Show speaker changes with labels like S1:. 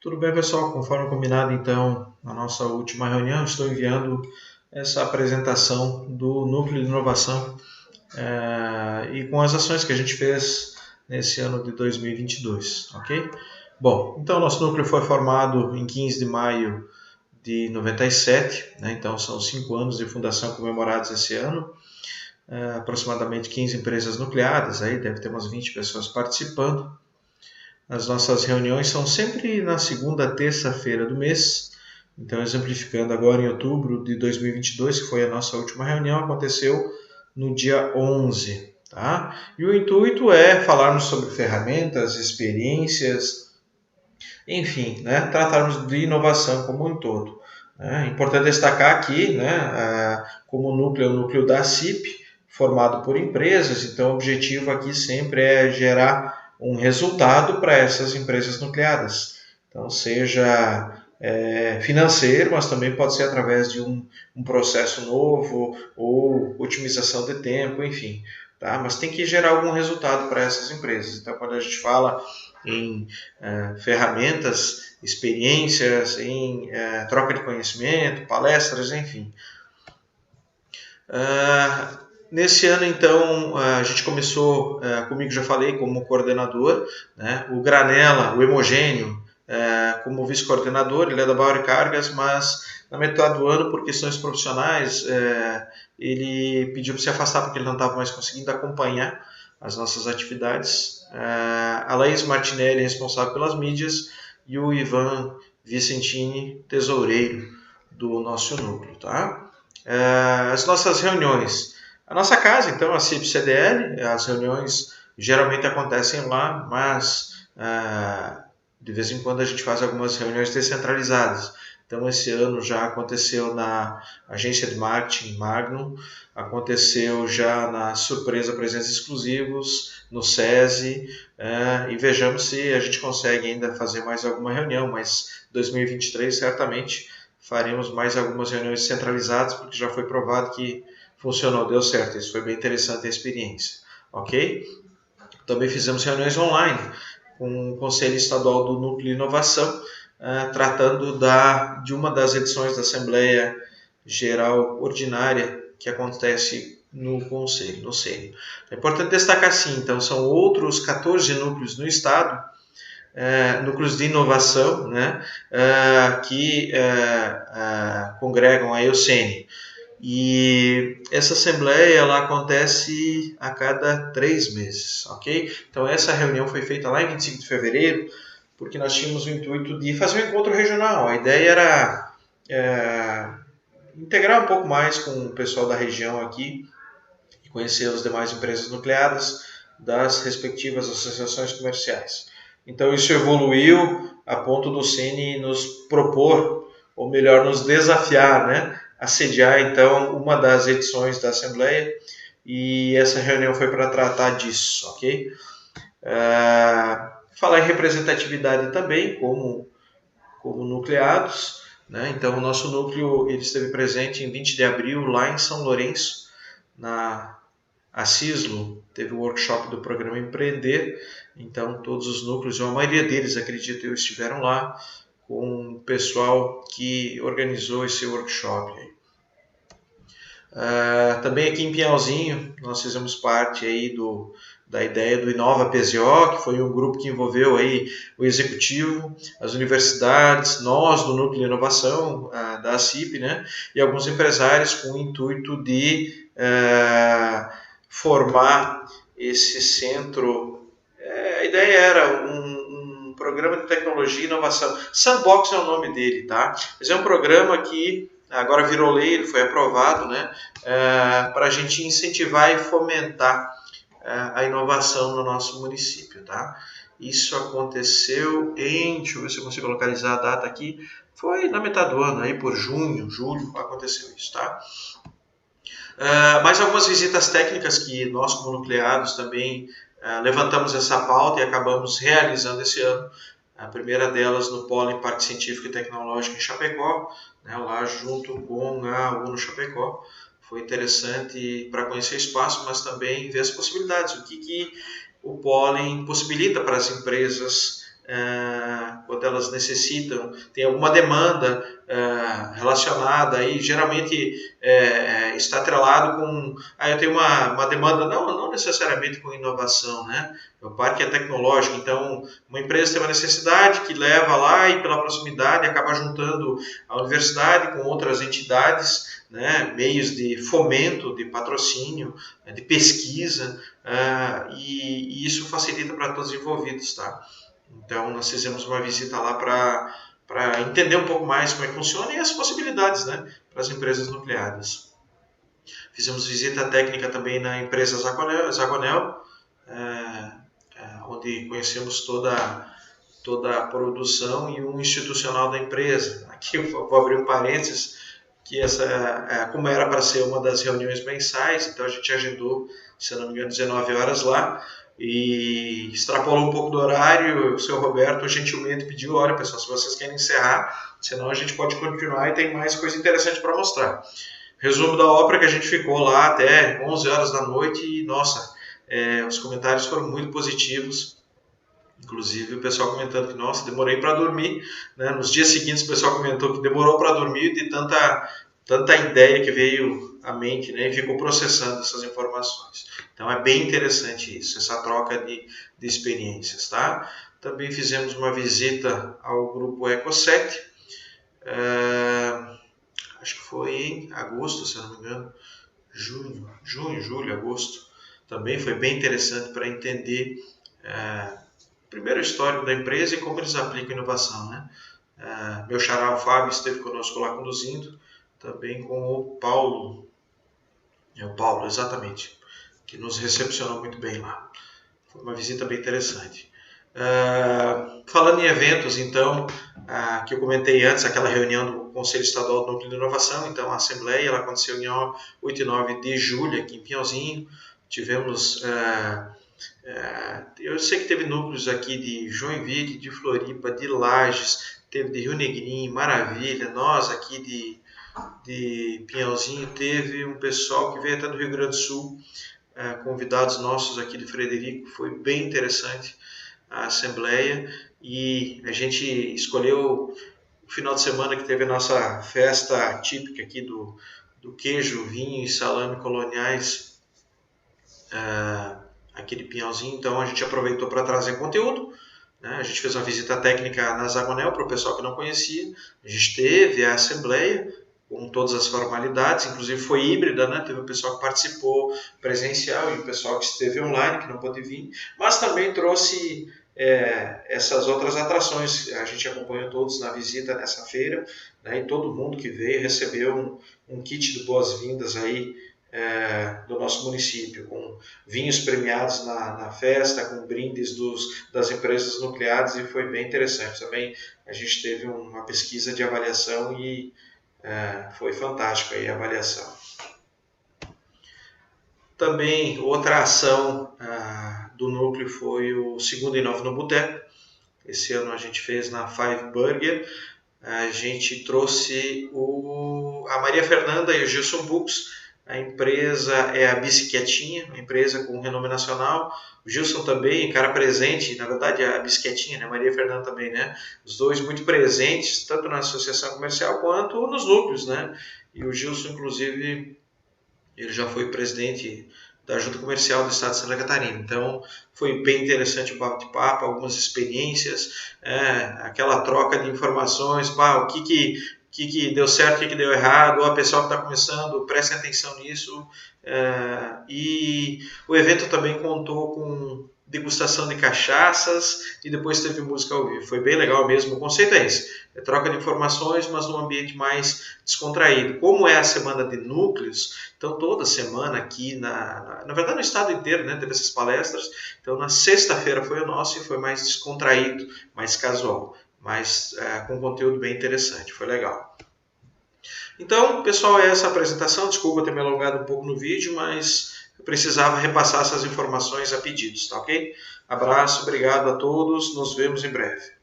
S1: Tudo bem, pessoal? Conforme combinado, então, na nossa última reunião, estou enviando essa apresentação do Núcleo de Inovação e com as ações que a gente fez nesse ano de 2022, ok? Bom, então, nosso núcleo foi formado em 15 de maio de 97, né? Então são 5 anos de fundação comemorados esse ano, aproximadamente 15 empresas nucleadas, aí deve ter umas 20 pessoas participando. As nossas reuniões são sempre na segunda terça-feira do mês. Então, exemplificando agora em outubro de 2022, que foi a nossa última reunião, aconteceu no dia 11. Tá? E o intuito é falarmos sobre ferramentas, experiências, enfim, né, tratarmos de inovação como um todo. É importante destacar aqui, né, como o núcleo da CIP, formado por empresas, então o objetivo aqui sempre é gerar um resultado para essas empresas nucleadas. Então, seja financeiro, mas também pode ser através de um processo novo ou otimização de tempo, enfim. Tá? Mas tem que gerar algum resultado para essas empresas. Então, quando a gente fala em ferramentas, experiências, em troca de conhecimento, palestras, enfim. Nesse ano, então, a gente começou, comigo já falei, como coordenador, né? O Granella, o Hemogênio, como vice-coordenador, ele é da Bauer Cargas, mas na metade do ano, por questões profissionais, ele pediu para se afastar porque ele não estava mais conseguindo acompanhar as nossas atividades. A Laís Martinelli, responsável pelas mídias, e o Ivan Vicentini, tesoureiro do nosso núcleo. Tá? As nossas reuniões. A nossa casa, então, a CIP-CDL, as reuniões geralmente acontecem lá, mas de vez em quando a gente faz algumas reuniões descentralizadas. Então, esse ano já aconteceu na agência de marketing Magnum, aconteceu já na Surpresa Presentes Exclusivos, no SESI, e vejamos se a gente consegue ainda fazer mais alguma reunião, mas 2023 certamente faremos mais algumas reuniões centralizadas, porque já foi provado que funcionou, deu certo, isso foi bem interessante a experiência, ok? Também fizemos reuniões online com o Conselho Estadual do Núcleo de Inovação, tratando de uma das edições da Assembleia Geral Ordinária que acontece no Conselho, no CENI. É importante destacar sim, então são outros 14 núcleos no Estado, núcleos de inovação, né, que congregam aí o CENI. E essa assembleia ela acontece a cada 3 meses, ok? Então essa reunião foi feita lá em 25 de fevereiro, porque nós tínhamos o intuito de fazer um encontro regional. A ideia era integrar um pouco mais com o pessoal da região aqui e conhecer as demais empresas nucleadas das respectivas associações comerciais. Então isso evoluiu a ponto do CINE nos propor, ou melhor, nos desafiar, né, a sediar então uma das edições da Assembleia, e essa reunião foi para tratar disso, ok? Falar em representatividade também, como nucleados, né? Então o nosso núcleo ele esteve presente em 20 de abril lá em São Lourenço, na a CISLO, teve o workshop do programa Empreender, então todos os núcleos, ou a maioria deles, acredito eu, estiveram lá com o pessoal que organizou esse workshop. Também aqui em Pinhalzinho, nós fizemos parte aí da ideia do Inova PZO, que foi um grupo que envolveu aí o executivo, as universidades, nós do Núcleo de Inovação da ACIP, né, e alguns empresários com o intuito de formar esse centro. A ideia era um programa de tecnologia e inovação. Sandbox é o nome dele, tá? Mas é um programa que agora virou lei, ele foi aprovado, né? Para a gente incentivar e fomentar a inovação no nosso município, tá? Isso aconteceu em, deixa eu ver se eu consigo localizar a data aqui, foi na metade do ano, aí por junho, julho, aconteceu isso, tá? Mais algumas visitas técnicas que nós, como nucleados, também levantamos essa pauta e acabamos realizando esse ano. A primeira delas no Polo em Parque Científico e Tecnológico em Chapecó, né, lá junto com a UNO Chapecó. Foi interessante para conhecer o espaço, mas também ver as possibilidades, o que o pólen possibilita para as empresas quando elas necessitam, tem alguma demanda relacionada, aí geralmente está atrelado com... eu tenho uma demanda, não necessariamente com inovação, né? O parque é tecnológico, então uma empresa tem uma necessidade que leva lá e pela proximidade acaba juntando a universidade com outras entidades, né, meios de fomento, de patrocínio, de pesquisa, e isso facilita para todos os envolvidos, tá? Então nós fizemos uma visita lá para entender um pouco mais como é que funciona e as possibilidades, né, para as empresas nucleares. Fizemos visita técnica também na empresa Zagonel, onde conhecemos toda a produção e um institucional da empresa. Aqui eu vou abrir um parênteses, que como era para ser uma das reuniões mensais, então a gente agendou, se não me engano, 19 horas lá, e extrapolou um pouco do horário. O seu Roberto gentilmente pediu: olha pessoal, se vocês querem encerrar, senão a gente pode continuar e tem mais coisa interessante para mostrar. Resumo da ópera, que a gente ficou lá até 11 horas da noite e, nossa, os comentários foram muito positivos. Inclusive o pessoal comentando que, nossa, demorei para dormir, né? Nos dias seguintes o pessoal comentou que demorou para dormir de tanta ideia que veio à mente, né? E ficou processando essas informações. Então é bem interessante isso, essa troca de experiências, tá? Também fizemos uma visita ao grupo Eco7, acho que foi em agosto, se não me engano, junho, julho, agosto. Também foi bem interessante para entender primeiro o histórico da empresa e como eles aplicam inovação, né? Meu xará, o Fábio, esteve conosco lá conduzindo, também com o Paulo, exatamente, que nos recepcionou muito bem lá. Foi uma visita bem interessante. Falando em eventos, então, que eu comentei antes, aquela reunião do Conselho Estadual do Núcleo de Inovação, então a Assembleia, ela aconteceu em 8 e 9 de julho, aqui em Pinhalzinho. Tivemos... eu sei que teve núcleos aqui de Joinville, de Floripa, de Lages, teve de Rio Negrinho, Maravilha, nós aqui de Pinhalzinho, teve um pessoal que veio até do Rio Grande do Sul, convidados nossos aqui de Frederico. Foi bem interessante a Assembleia, e a gente escolheu o final de semana que teve a nossa festa típica aqui do queijo, vinho e salame coloniais, aqui de Pinhalzinho. Então a gente aproveitou para trazer conteúdo, né? A gente fez uma visita técnica na Zagonel para o pessoal que não conhecia. A gente teve a Assembleia com todas as formalidades, inclusive foi híbrida, né? Teve o pessoal que participou presencial e o pessoal que esteve online, que não pôde vir, mas também trouxe essas outras atrações. A gente acompanhou todos na visita nessa feira, né? E todo mundo que veio recebeu um kit de boas-vindas aí, do nosso município, com vinhos premiados na festa, com brindes das empresas nucleares, e foi bem interessante. Também a gente teve uma pesquisa de avaliação e foi fantástico aí a avaliação. Também outra ação do núcleo foi o Segundo e Novo no Boteco. Esse ano a gente fez na Five Burger. A gente trouxe a Maria Fernanda e o Gilson Bux. A empresa é a Bicicletinha, uma empresa com renome nacional. O Gilson também, cara presente, na verdade a Bicicletinha, né? A Maria Fernanda também, né? Os dois muito presentes, tanto na associação comercial quanto nos núcleos, né? E o Gilson, inclusive, ele já foi presidente da Junta Comercial do Estado de Santa Catarina. Então, foi bem interessante o bate-papo, algumas experiências, aquela troca de informações, o que deu certo, o que deu errado, a pessoa que está começando, prestem atenção nisso. E o evento também contou com degustação de cachaças e depois teve música ao vivo. Foi bem legal mesmo. O conceito é esse: troca de informações, mas num ambiente mais descontraído. Como é a semana de núcleos, então toda semana aqui, na verdade no estado inteiro, né, teve essas palestras. Então na sexta-feira foi o nosso e foi mais descontraído, mais casual, mas com conteúdo bem interessante. Foi legal. Então, pessoal, é essa a apresentação. Desculpa ter me alongado um pouco no vídeo, mas eu precisava repassar essas informações a pedidos, tá ok? Abraço, obrigado a todos, nos vemos em breve.